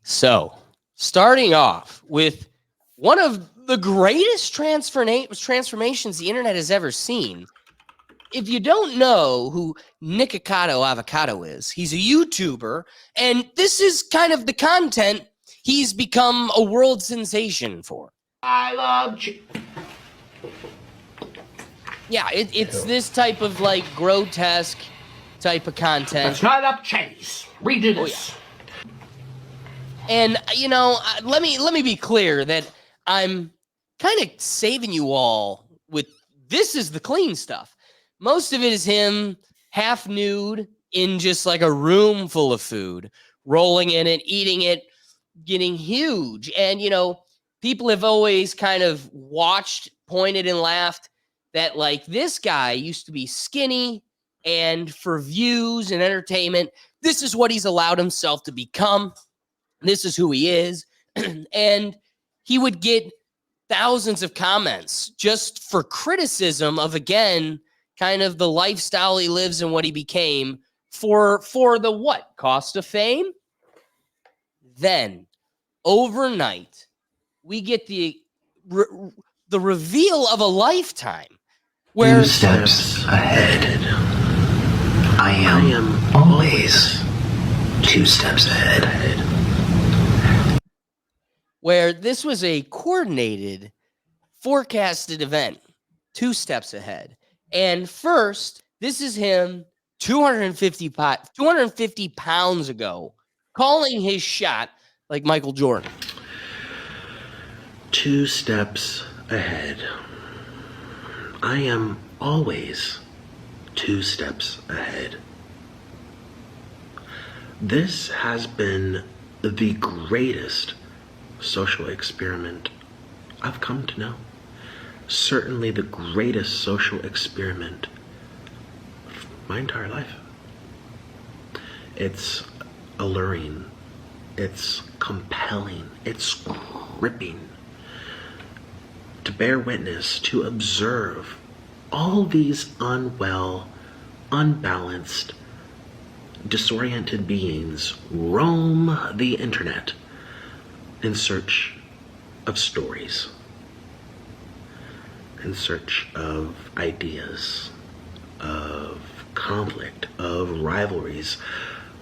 So, starting off with one of the greatest transformations the internet has ever seen. If you don't know who Nikocado Avocado is, he's a YouTuber, and this is kind of the content he's become a world sensation for. I love you. Yeah, it's this type of like grotesque type of content. That's not up, Chase. Redo this. Oh, yeah. And let me be clear that I'm kind of saving you all with this is the clean stuff. Most of it is him half nude in just like a room full of food, rolling in it, eating it, getting huge. And people have always kind of watched, pointed, and laughed that like this guy used to be skinny, and for views and entertainment, this is what he's allowed himself to become. This is who he is. And he would get thousands of comments just for criticism of, again, kind of the lifestyle he lives and what he became for the what? Cost of fame? Then, overnight, we get the reveal of a lifetime. Where 2 steps ahead. I am always 2 steps ahead. Where this was a coordinated, forecasted event, 2 steps ahead. And first, this is him 250 pounds ago, calling his shot like Michael Jordan. 2 steps ahead. I am always 2 steps ahead. This has been the greatest social experiment I've come to know. Certainly the greatest social experiment of my entire life. It's alluring. It's compelling. It's gripping. To bear witness, to observe all these unwell, unbalanced, disoriented beings roam the internet in search of stories, in search of ideas, of conflict, of rivalries,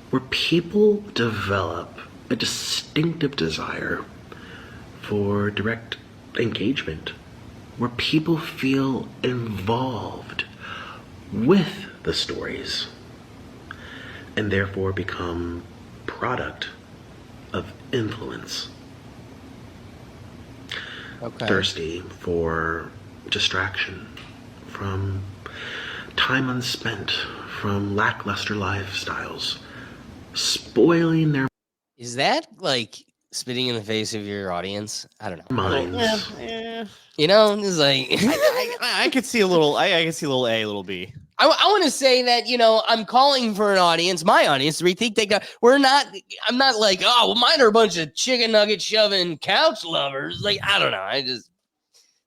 where people develop a distinctive desire for direct engagement, where people feel involved with the stories and therefore become product of influence. Okay. Thirsty for distraction from time unspent, from lackluster lifestyles, spoiling their Is that like spitting in the face of your audience? I don't know. minds. It's like I could see a little. I could see a little A, a little B. I want to say that I'm calling for an audience, my audience, to rethink. I'm not like, oh, well, mine are a bunch of chicken nugget shoving couch lovers. Like, I don't know.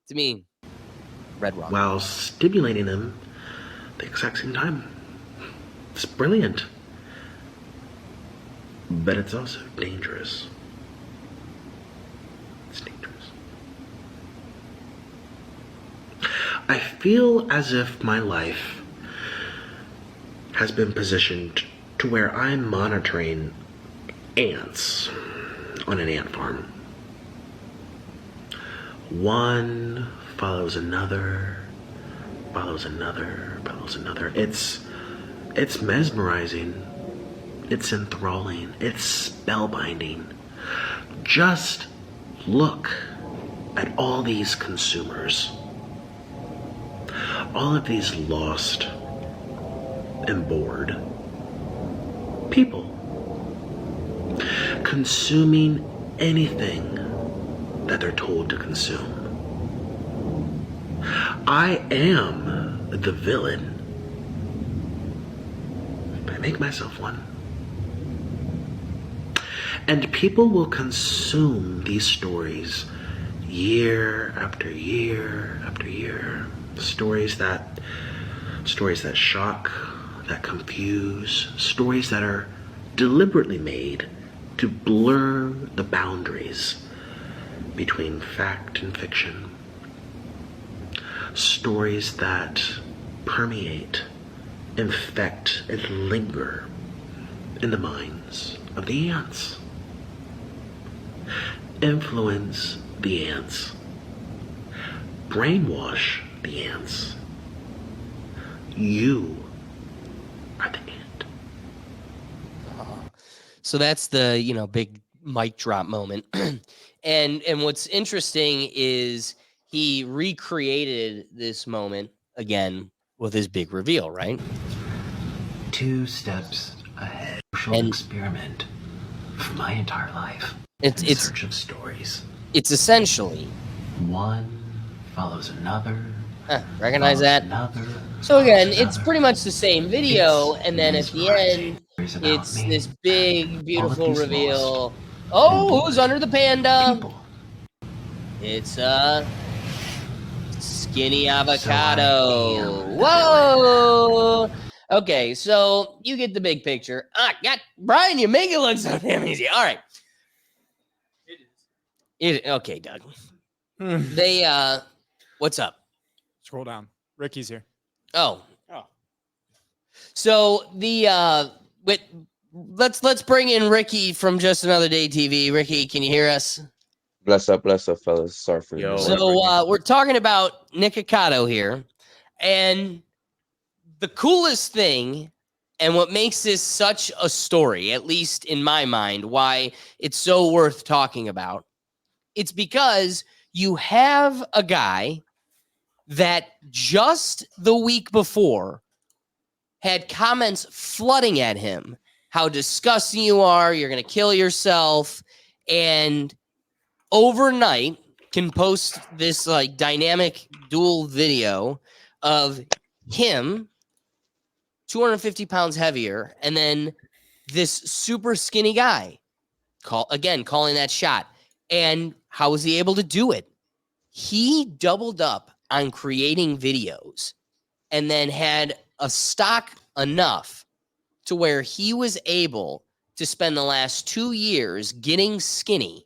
To me, red rock. While stimulating them at the exact same time. It's brilliant. But it's also dangerous. It's dangerous. I feel as if my life has been positioned to where I'm monitoring ants on an ant farm. One follows another, follows another, follows another. It's mesmerizing. It's enthralling. It's spellbinding. Just look at all these consumers. All of these lost and bored people consuming anything that they're told to consume. I am the villain. I make myself one. And people will consume these stories year after year after year. Stories that shock, that confuse, stories that are deliberately made to blur the boundaries between fact and fiction. Stories that permeate, infect, and linger in the minds of the ants. Influence the ants. Brainwash the ants. You are the ant. So that's the, big mic drop moment. and what's interesting is he recreated this moment again with his big reveal, right? 2 steps ahead. Social And- experiment for my entire life. It's In search of stories. It's essentially One follows another. recognize follows that. Another. So again, follows it's another. pretty much the same video, It's and then at the mesmerizing. end, Stories about it's me. this big, All of beautiful these reveal. lost Oh, and who's under the panda? people. It's Skinny So I Avocado. am the Whoa. Okay, so you get the big picture. Brian, you make it look so damn easy. All right. Okay, Doug. They what's up? Scroll down. Ricky's here. Oh. Oh. So let's bring in Ricky from Just Another Day TV. Ricky, can you hear us? Bless up, fellas. Sorry for Yo. the So we're talking about Nikocado here, and the coolest thing, and what makes this such a story, at least in my mind, why it's so worth talking about, it's because you have a guy that just the week before had comments flooding at him, how disgusting you are, you're going to kill yourself, and overnight can post this like dynamic dual video of him 250 pounds heavier, and then this super skinny guy calling that shot. And how was he able to do it? He doubled up on creating videos and then had a stock enough to where he was able to spend the last 2 years getting skinny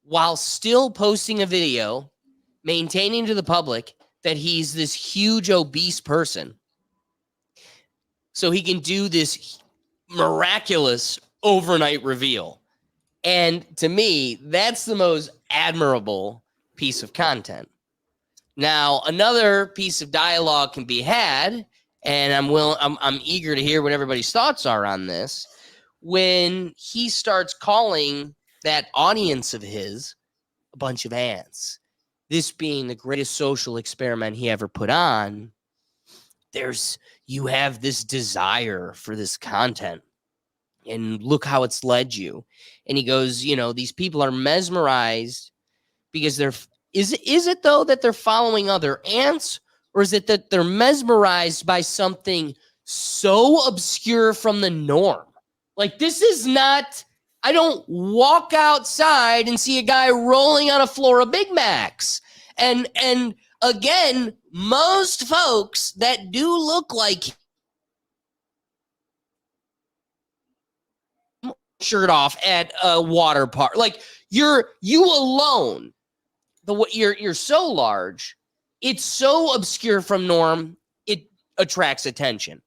while still posting a video, maintaining to the public that he's this huge obese person. So he can do this miraculous overnight reveal. And to me, that's the most admirable piece of content. Now, another piece of dialogue can be had, and I'm eager to hear what everybody's thoughts are on this, when he starts calling that audience of his a bunch of ants. This being the greatest social experiment he ever put on. You have this desire for this content, and look how it's led you. And he goes, these people are mesmerized because is it though that they're following other ants, or is it that they're mesmerized by something so obscure from the norm? Like, this is not, I don't walk outside and see a guy rolling on a floor of Big Macs. And again, most folks that do look like shirt off at a water park, like you alone, you're so large, it's so obscure from norm, it attracts attention.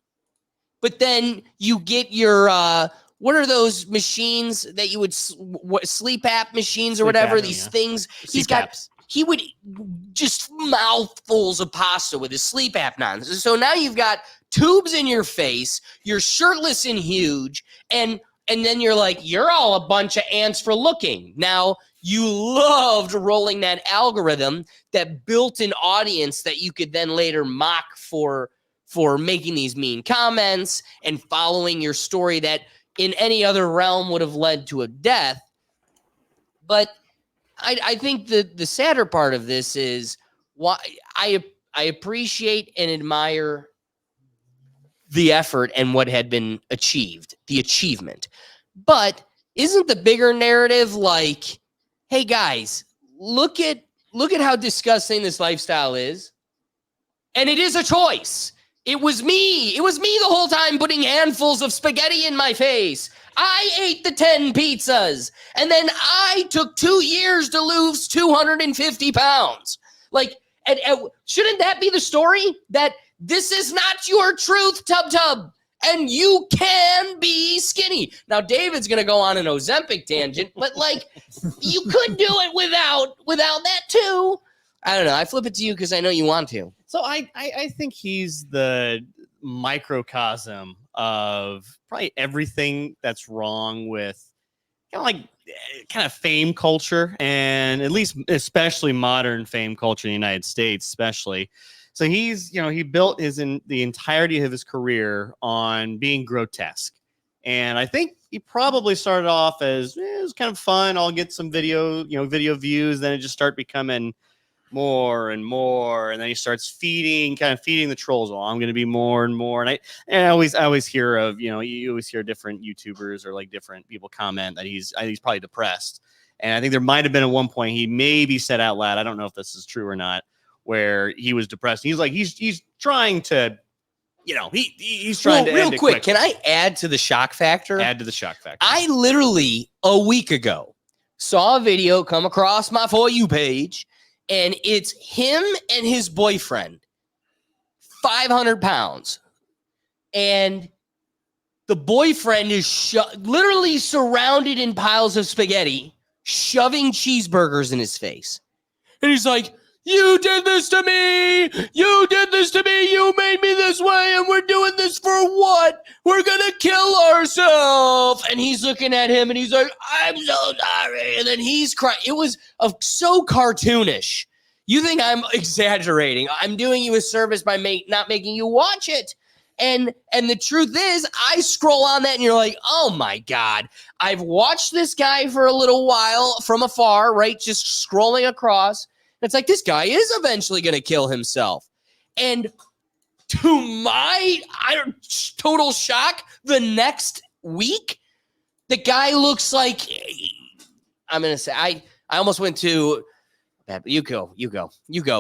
But then you get your what are those machines that you would sleep app machines or Sleep whatever, apnea. these things CPAPs. he would just mouthfuls of pasta with his sleep apnea. So now you've got tubes in your face, you're shirtless and huge, and then you're like, you're all a bunch of ants for looking. Now, you loved rolling that algorithm that built an audience that you could then later mock for making these mean comments and following your story that in any other realm would have led to a death. But I think the sadder part of this is why I appreciate and admire the effort and what had been achieved, the achievement. But isn't the bigger narrative like, hey guys, look at how disgusting this lifestyle is? And it is a choice. It was me. It was me the whole time putting handfuls of spaghetti in my face. I ate the 10 pizzas. And then I took 2 years to lose 250 pounds. Like, and shouldn't that be the story? That this is not your truth, Tub Tub. And you can be skinny. Now, David's going to go on an Ozempic tangent, but like, you could do it without that too. I don't know. I flip it to you because I know you want to. So I think he's the microcosm of probably everything that's wrong with kind of fame culture, and at least especially modern fame culture in the United States, especially. So he's, he built the entirety of his career on being grotesque. And I think he probably started off as it was kind of fun. I'll get some video views. Then it just started becoming more and more, and then he starts feeding the trolls. Oh, I'm going to be more and more. And I always hear of, you always hear different YouTubers or like different people comment that he's probably depressed. And I think there might have been at one point he maybe said out loud, I don't know if this is true or not, where he was depressed. He's like, he's trying to, he's trying to real end it quick. quickly. Can I add to the shock factor? Add to the shock factor. I literally a week ago saw a video come across my For You page, and it's him and his boyfriend, 500 pounds. And the boyfriend is literally surrounded in piles of spaghetti, shoving cheeseburgers in his face. And he's like, you did this to me. You did this to me. You made me this way. And we're doing this for what? We're going to kill ourselves. And he's looking at him and he's like, I'm so sorry. And then he's crying. It was so cartoonish. You think I'm exaggerating. I'm doing you a service by not making you watch it. And the truth is, I scroll on that and you're like, oh my God, I've watched this guy for a little while from afar, right? Just scrolling across. It's like, this guy is eventually going to kill himself. And to my total shock, the next week, the guy looks like, I'm going to say, I almost went to, you go.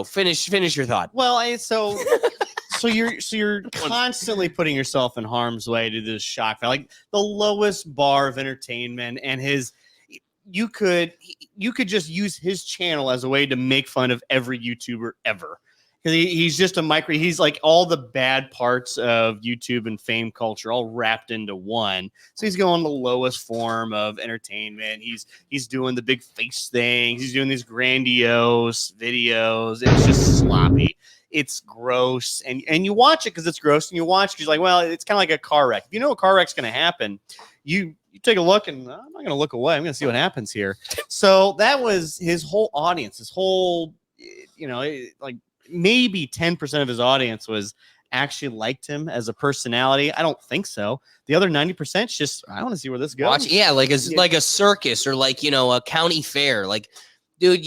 Finish your thought. Well, so you're constantly putting yourself in harm's way to this shock value, like the lowest bar of entertainment, and you could just use his channel as a way to make fun of every YouTuber ever. Because he's just he's like all the bad parts of YouTube and fame culture all wrapped into one. So he's going the lowest form of entertainment. He's doing the big face things. He's doing these grandiose videos. It's just sloppy. It's gross. And you watch it because it's gross, and you watch because you're like, well, it's kind of like a car wreck. If you know a car wreck's going to happen, you take a look, and I'm not going to look away. I'm going to see what happens here. So that was his whole audience, his whole, like maybe 10% of his audience was actually liked him as a personality. I don't think so. The other 90% just, I want to see where this goes. Like a circus or like, a county fair. Like, dude,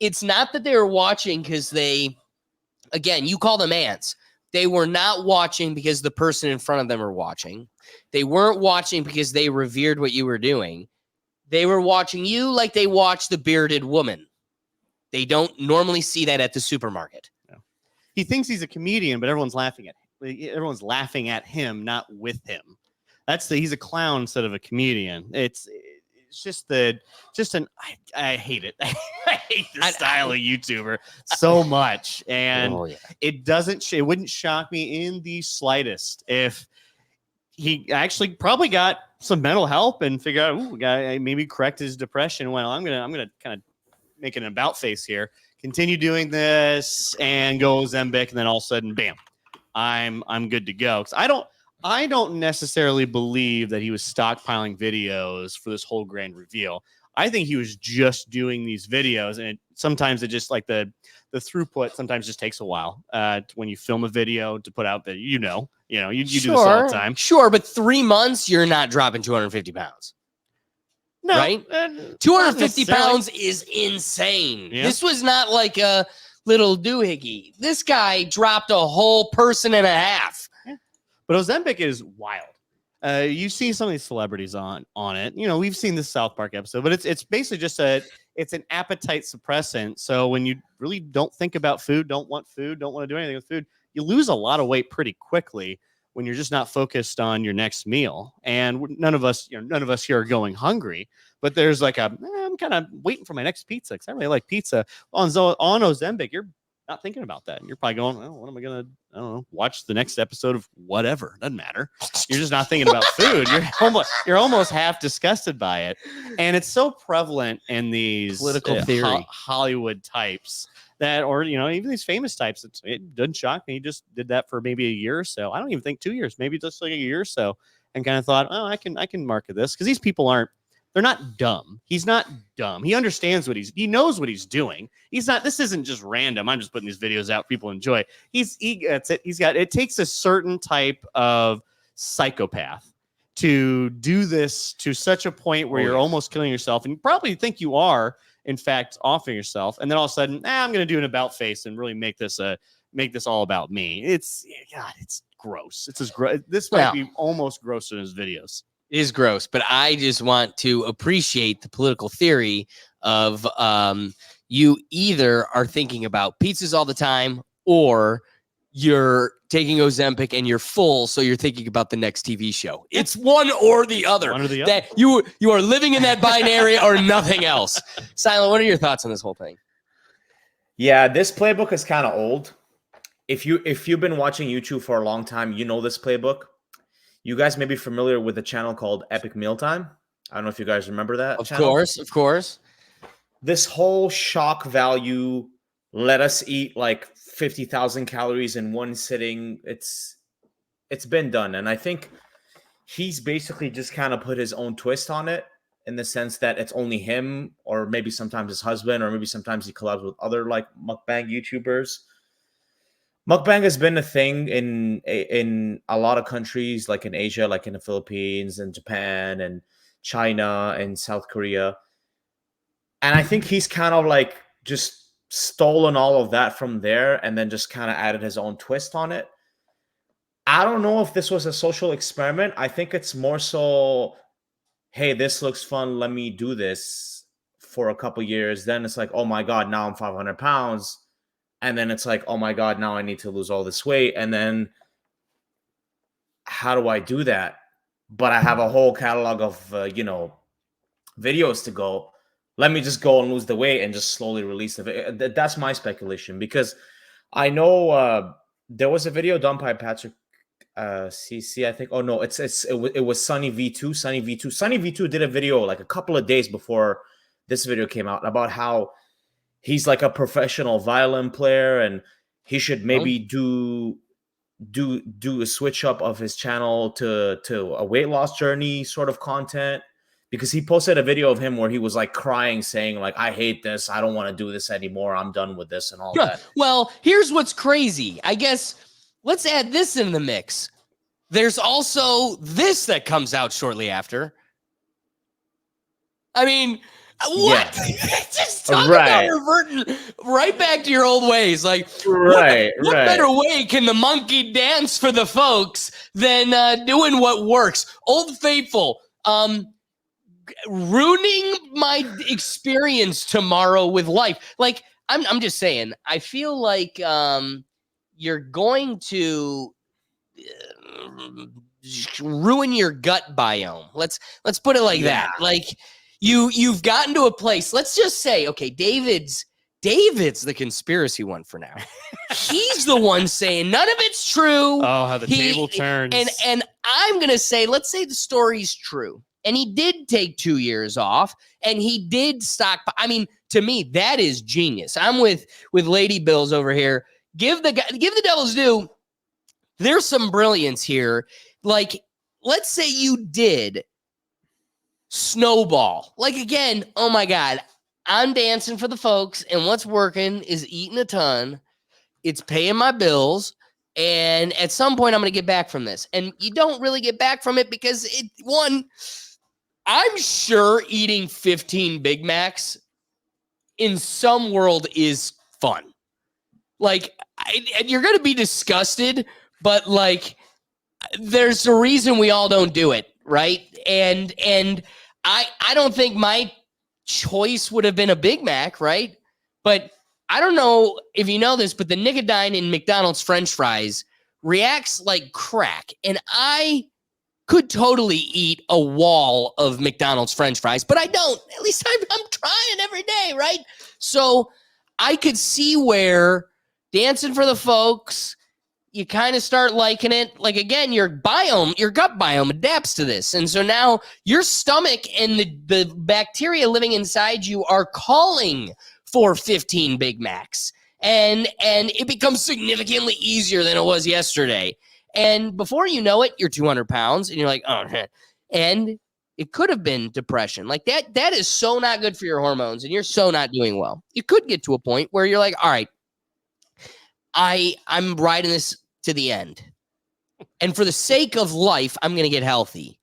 it's not that they were watching because again, you call them ants. They were not watching because the person in front of them were watching. They weren't watching because they revered what you were doing. They were watching you like they watch the bearded woman. They don't normally see that at the supermarket. No. He thinks he's a comedian, but everyone's laughing at him, not with him. He's a clown instead of a comedian. It's I hate it. I hate this style of YouTuber so much. And it wouldn't shock me in the slightest if he actually probably got some mental help and figured out, maybe correct his depression. Well, I'm gonna kind of make an about face here, continue doing this and go Ozempic, and then all of a sudden, bam, I'm good to go. Because I don't necessarily believe that he was stockpiling videos for this whole grand reveal. I think he was just doing these videos, and sometimes it just like the throughput sometimes just takes a while when you film a video to put out that you do this all the time. Sure, but 3 months you're not dropping 250 pounds. No, right? 250 pounds is insane. Yeah. This was not like a little doohickey. This guy dropped a whole person and a half. Yeah. But Ozempic is wild. You see some of these celebrities on it. We've seen this South Park episode, but it's basically just it's an appetite suppressant. So when you really don't think about food, don't want to do anything with food, you lose a lot of weight pretty quickly when you're just not focused on your next meal. And none of us here are going hungry, but there's like I'm kind of waiting for my next pizza because I really like pizza. On Ozempic, you're not thinking about that. And you're probably going, well, what am I going to, I don't know, watch the next episode of whatever. Doesn't matter. You're just not thinking about food. You're almost half disgusted by it. And it's so prevalent in these Political theory. Hollywood types that, or, even these famous types. It doesn't shock me. He just did that for maybe a year or so. I don't even think 2 years, maybe just like a year or so, and kind of thought, oh, I can market this because these people they're not dumb. He's not dumb. He understands he knows what he's doing. This isn't just random. I'm just putting these videos out. People enjoy. He gets it. It takes a certain type of psychopath to do this to such a point where you're almost killing yourself. And you probably think you are, in fact, offing yourself. And then all of a sudden, I'm going to do an about face and really make this all about me. It's gross. It's this might be almost grosser than his videos. Is gross, but I just want to appreciate the political theory of you either are thinking about pizzas all the time or you're taking Ozempic and you're full, so you're thinking about the next TV show. It's one or the other. One or the other. That you are living in that binary or nothing else. Silent, what are your thoughts on this whole thing? Yeah, this playbook is kind of old. If you've been watching YouTube for a long time, you know this playbook. You guys may be familiar with a channel called Epic Mealtime. I don't know if you guys remember that. Of course. This whole shock value, let us eat like 50,000 calories in one sitting. It's been done. And I think he's basically just kind of put his own twist on it in the sense that it's only him, or maybe sometimes his husband, or maybe sometimes he collabs with other like mukbang YouTubers. Mukbang has been a thing in a lot of countries, like in Asia, like in the Philippines and Japan and China and South Korea. And I think he's kind of like just stolen all of that from there and then just kind of added his own twist on it. I don't know if this was a social experiment. I think it's more so, hey, this looks fun. Let me do this for a couple years. Then it's like, oh my God, now I'm 500 pounds. And then it's like, oh my God, now I need to lose all this weight. And then how do I do that? But I have a whole catalog of, videos to go. Let me just go and lose the weight and just slowly release the video. That's my speculation, because I know there was a video done by Patrick CC, I think. Oh no, it was Sunny V2. Sunny V2 did a video like a couple of days before this video came out about how he's like a professional violin player and he should maybe do a switch up of his channel to a weight loss journey sort of content, because he posted a video of him where he was like crying, saying like, I hate this, I don't want to do this anymore, I'm done with this and all that. Well, here's what's crazy. I guess let's add this in the mix. There's also this that comes out shortly after. I mean, what? Yeah. Just talk about reverting right back to your old ways. Like, what better way can the monkey dance for the folks than doing what works? Old Faithful, ruining my experience tomorrow with life. Like, I'm just saying, I feel like you're going to ruin your gut biome. Let's put it like that. Like, You've gotten to a place. Let's just say, okay, David's the conspiracy one for now. He's the one saying none of it's true. Oh, how the table turns. And I'm gonna say, let's say the story's true, and he did take 2 years off, and he did stock. I mean, to me, that is genius. I'm with Lady Bills over here. Give the devil's due. There's some brilliance here. Like, let's say you did snowball. Like, again, oh my God, I'm dancing for the folks, and what's working is eating a ton. It's paying my bills, and at some point I'm going to get back from this. And you don't really get back from it because I'm sure eating 15 Big Macs in some world is fun. Like, you're going to be disgusted, but like, there's a reason we all don't do it, right? And I don't think my choice would have been a Big Mac, right? But I don't know if you know this, but the nicotine in McDonald's French fries reacts like crack. And I could totally eat a wall of McDonald's French fries, but I don't. At least I'm trying every day, right? So I could see where dancing for the folks, you kind of start liking it. Like, again, your gut biome adapts to this. And so now your stomach and the bacteria living inside you are calling for 15 Big Macs. And it becomes significantly easier than it was yesterday. And before you know it, you're 200 pounds and you're like, oh, and it could have been depression. Like that is so not good for your hormones and you're so not doing well. You could get to a point where you're like, all right, I'm riding this to the end. And for the sake of life, I'm going to get healthy.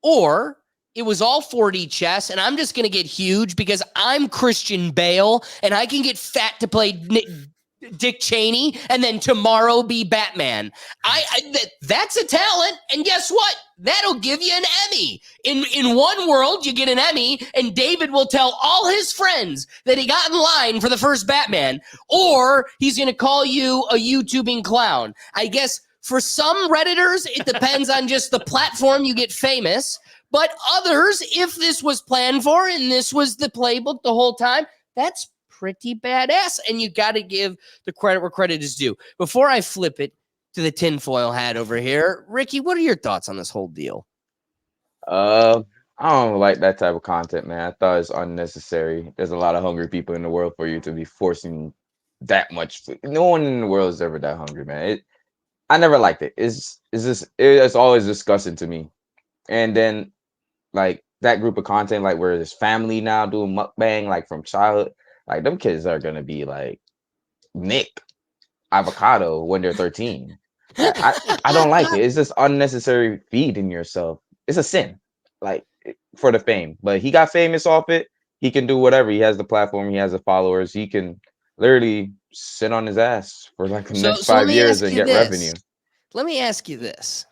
Or it was all 4D chess and I'm just going to get huge because I'm Christian Bale and I can get fat to play Dick Cheney and then tomorrow be Batman. That's a talent. And guess what? That'll give you an Emmy. In one world, you get an Emmy and David will tell all his friends that he got in line for the first Batman, or he's going to call you a YouTubing clown. I guess for some Redditors, it depends on just the platform you get famous. But others, if this was planned for and this was the playbook the whole time, that's pretty badass. And you got to give the credit where credit is due. Before I flip it to the tinfoil hat over here, Ricky, what are your thoughts on this whole deal? I don't like that type of content, man. I thought it's unnecessary. There's a lot of hungry people in the world for you to be forcing that much food. No one in the world is ever that hungry, man. I never liked it. It's always disgusting to me. And then like that group of content, like where there's family now doing mukbang, like from childhood, like them kids are gonna be like Nick Avocado when they're 13. I don't like it. It's just unnecessary feeding yourself. It's a sin, like for the fame. But he got famous off it. He can do whatever. He has the platform. He has the followers. He can literally sit on his ass for like the next 5 years and get revenue. Let me ask you this.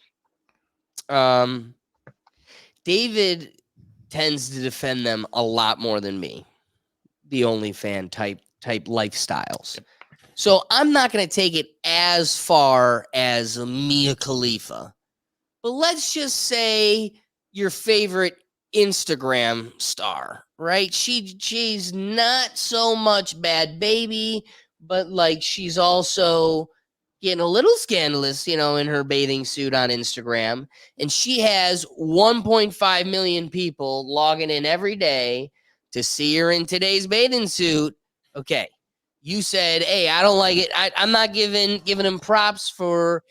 David tends to defend them a lot more than me. The OnlyFan type lifestyles. So I'm not going to take it as far as Mia Khalifa. But let's just say your favorite Instagram star, right? She's not so much bad baby, but like she's also getting a little scandalous, in her bathing suit on Instagram. And she has 1.5 million people logging in every day to see her in today's bathing suit. Okay. You said, hey, I don't like it. I'm not giving him props for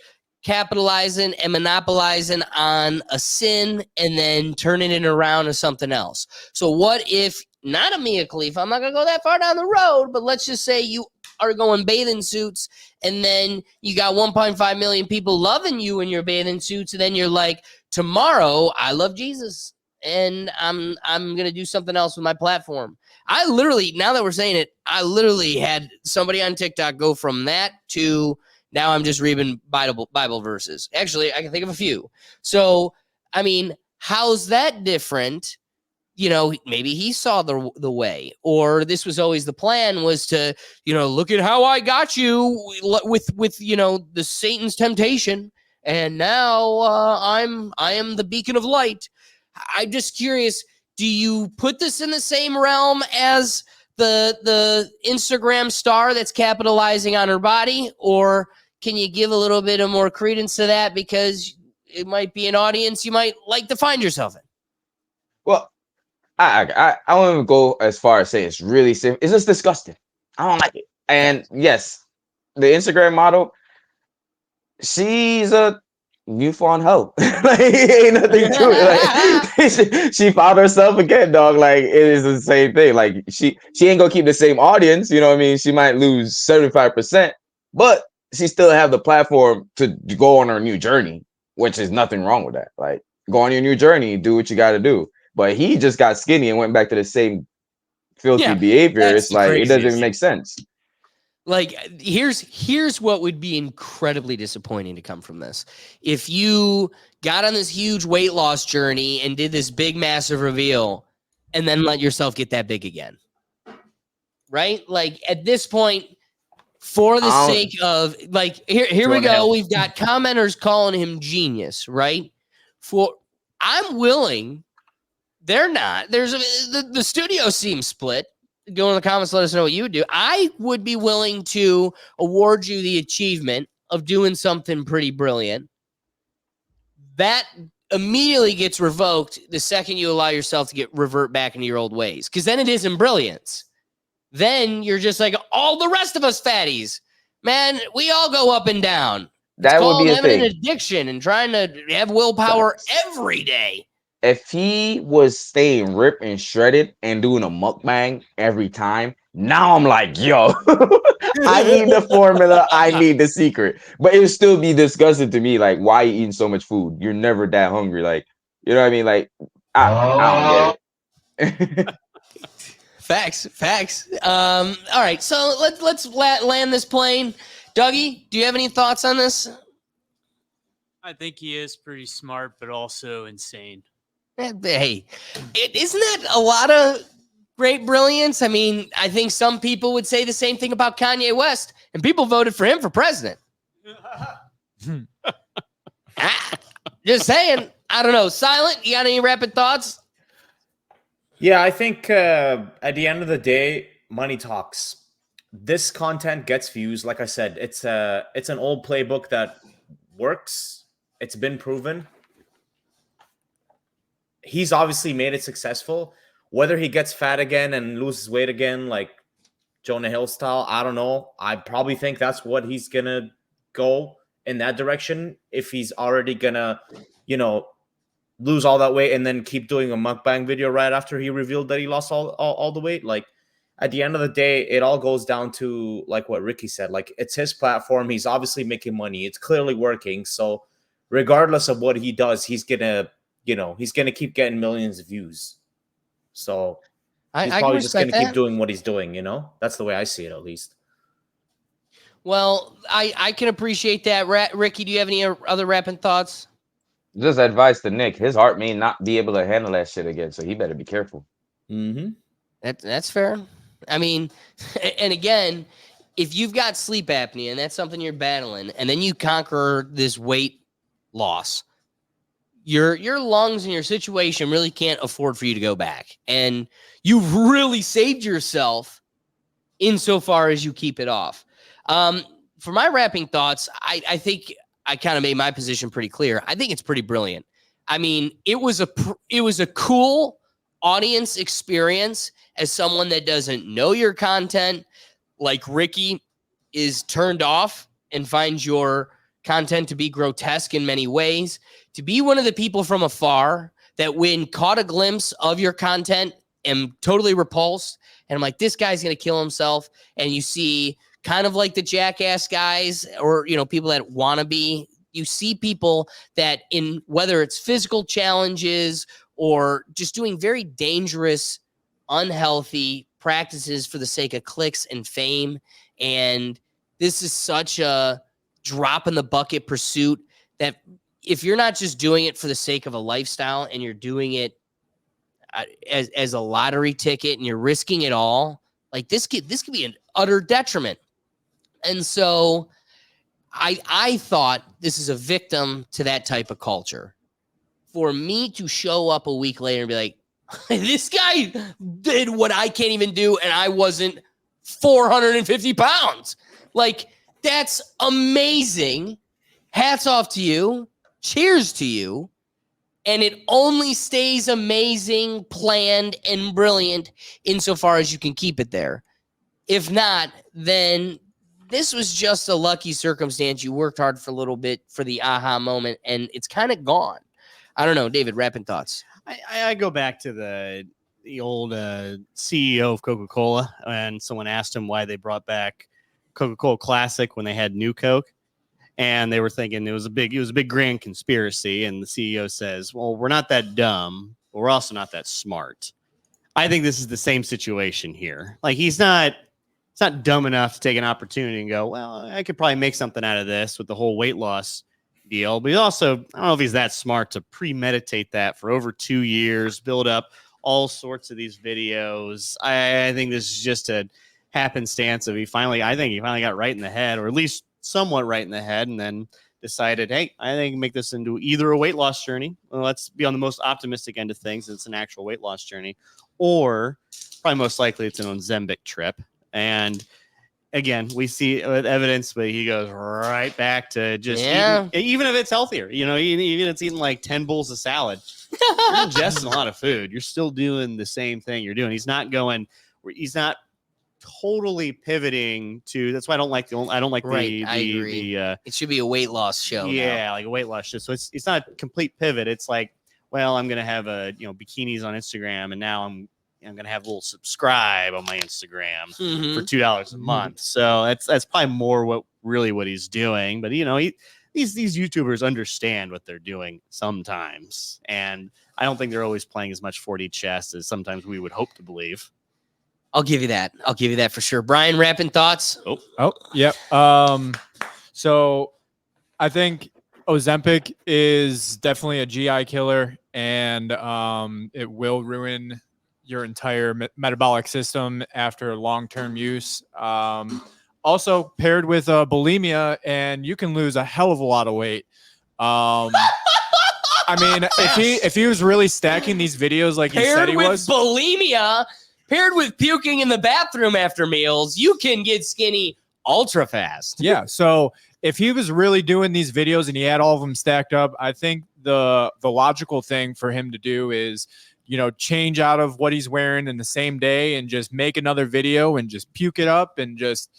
capitalizing and monopolizing on a sin and then turning it around to something else. So what if not a Mia Khalifa? I'm not going to go that far down the road, but let's just say you are going bathing suits and then you got 1.5 million people loving you in your bathing suits. And then you're like, tomorrow I love Jesus and I'm going to do something else with my platform. I literally, now that we're saying it, I literally had somebody on TikTok go from that to now I'm just reading Bible verses. Actually, I can think of a few. So, I mean, how's that different? Maybe he saw the way, or this was always the plan was to, look at how I got you with the Satan's temptation. And now I am the beacon of light. I'm just curious. Do you put this in the same realm as the Instagram star that's capitalizing on her body, or can you give a little bit of more credence to that because it might be an audience you might like to find yourself in? Well, I won't even go as far as say it's really simple. It's just disgusting. I don't like it. And yes, the Instagram model, she's a newfound hoe. Like ain't nothing to it. Like she found herself again, dog. Like it is the same thing. Like she ain't gonna keep the same audience. You know what I mean? She might lose 75%, but she still have the platform to go on her new journey, which is nothing wrong with that. Like go on your new journey, do what you got to do. But he just got skinny and went back to the same filthy behavior. It's like it doesn't even make sense. Like here's what would be incredibly disappointing to come from this. If you got on this huge weight loss journey and did this big massive reveal and then let yourself get that big again. right? Like at this point, for the I don't- sake of like, here we go. We've got commenters calling him genius, right? I'm willing. They're not. The studio seems split. Go in the comments. Let us know what you would do. I would be willing to award you the achievement of doing something pretty brilliant. That immediately gets revoked the second you allow yourself to revert back into your old ways, because then it isn't brilliance. Then you're just like all the rest of us fatties. Man, we all go up and down. It's that would called be a having an thing. addiction and trying to have willpower Facts. every day. If he was staying ripped and shredded and doing a mukbang every time, now I'm like, yo, I need the formula. I need the secret. But it would still be disgusting to me. Like, why you eating so much food? You're never that hungry. Like, you know what I mean? Like, I don't get it. Facts. All right, so let's land this plane. Dougie, do you have any thoughts on this? I think he is pretty smart, but also insane. Hey, isn't that a lot of great brilliance? I mean, I think some people would say the same thing about Kanye West, and people voted for him for president. Just saying. I don't know. Silent, you got any rapid thoughts? Yeah, I think at the end of the day, money talks. This content gets views. Like I said, it's an old playbook that works. It's been proven. He's obviously made it successful. Whether he gets fat again and loses weight again, like Jonah Hill style, I don't know. I probably think that's what he's gonna go in that direction. If he's already gonna, lose all that weight and then keep doing a mukbang video right after he revealed that he lost all the weight. Like at the end of the day, it all goes down to like what Ricky said. Like it's his platform. He's obviously making money. It's clearly working. So regardless of what he does, he's gonna keep getting millions of views. So he's probably just gonna keep doing what he's doing. That's the way I see it, at least. Well, I can appreciate that. Ricky, do you have any other rapping thoughts? Just advice to Nick. His heart may not be able to handle that shit again, so he better be careful. Mm-hmm. That's fair. I mean, and again, if you've got sleep apnea and that's something you're battling, and then you conquer this weight loss, your lungs and your situation really can't afford for you to go back. And you've really saved yourself insofar as you keep it off. For my rapping thoughts, I think I kind of made my position pretty clear. I think it's pretty brilliant. I mean, it was a cool audience experience as someone that doesn't know your content, like Ricky is turned off and finds your content to be grotesque in many ways. To be one of the people from afar that when caught a glimpse of your content am totally repulsed. And I'm like, this guy's going to kill himself. And you see kind of like the jackass guys or, people that want to be, you see people that in whether it's physical challenges or just doing very dangerous, unhealthy practices for the sake of clicks and fame. And this is such a drop in the bucket pursuit that if you're not just doing it for the sake of a lifestyle and you're doing it as a lottery ticket and you're risking it all, like this could be an utter detriment. And so I thought this is a victim to that type of culture. For me to show up a week later and be like, this guy did what I can't even do, and I wasn't 450 pounds. Like, that's amazing. Hats off to you. Cheers to you. And it only stays amazing, planned, and brilliant insofar as you can keep it there. If not, then this was just a lucky circumstance. You worked hard for a little bit for the aha moment, and it's kind of gone. I don't know, David, rapping thoughts. I go back to the old CEO of Coca-Cola, and someone asked him why they brought back Coca-Cola Classic when they had New Coke, and they were thinking it was a big grand conspiracy. And the CEO says, "Well, we're not that dumb, but we're also not that smart." I think this is the same situation here. Like he's not dumb enough to take an opportunity and go, "Well, I could probably make something out of this with the whole weight loss deal." But he also, I don't know if he's that smart to premeditate that for over 2 years, build up all sorts of these videos. I think this is just happenstance of I think he finally got right in the head, or at least somewhat right in the head, and then decided, hey, I think I can make this into either a weight loss journey. Well, let's be on the most optimistic end of things. It's an actual weight loss journey, or probably most likely it's an Ozempic trip. And again, we see evidence, but he goes right back to just eating, even if it's healthier, even if it's eating like 10 bowls of salad, you're ingesting a lot of food. You're still doing the same thing you're doing. He's not totally pivoting to. That's why I don't like Right, I agree. It should be a weight loss show. Yeah, now. like a weight loss show. So it's not a complete pivot. It's like, well, I'm gonna have bikinis on Instagram, and now I'm gonna have a little subscribe on my Instagram for $2 a month. So that's probably more what he's doing. But these YouTubers understand what they're doing sometimes, and I don't think they're always playing as much 4D chess as sometimes we would hope to believe. I'll give you that. I'll give you that for sure. Brian, wrapping thoughts? Oh, yep. So I think Ozempic is definitely a GI killer, and it will ruin your entire metabolic system after long-term use. Also paired with bulimia, and you can lose a hell of a lot of weight. I mean, if he was really stacking these videos like he said he was, bulimia, paired with puking in the bathroom after meals, you can get skinny ultra fast. Yeah. So if he was really doing these videos and he had all of them stacked up, I think the logical thing for him to do is, change out of what he's wearing in the same day and just make another video and just puke it up and just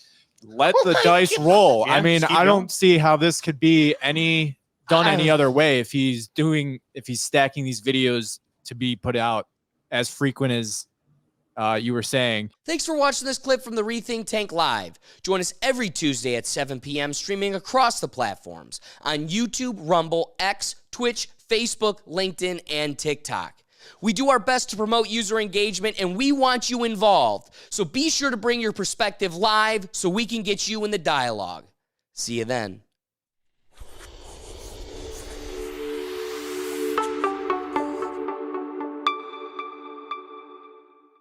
let the dice roll. Yeah, I mean, I don't see how this could be done any other way if he's stacking these videos to be put out as frequent as you were saying. Thanks for watching this clip from the Rethink Tank Live. Join us every Tuesday at 7 p.m. streaming across the platforms on YouTube, Rumble, X, Twitch, Facebook, LinkedIn, and TikTok. We do our best to promote user engagement, and we want you involved. So be sure to bring your perspective live so we can get you in the dialogue. See you then.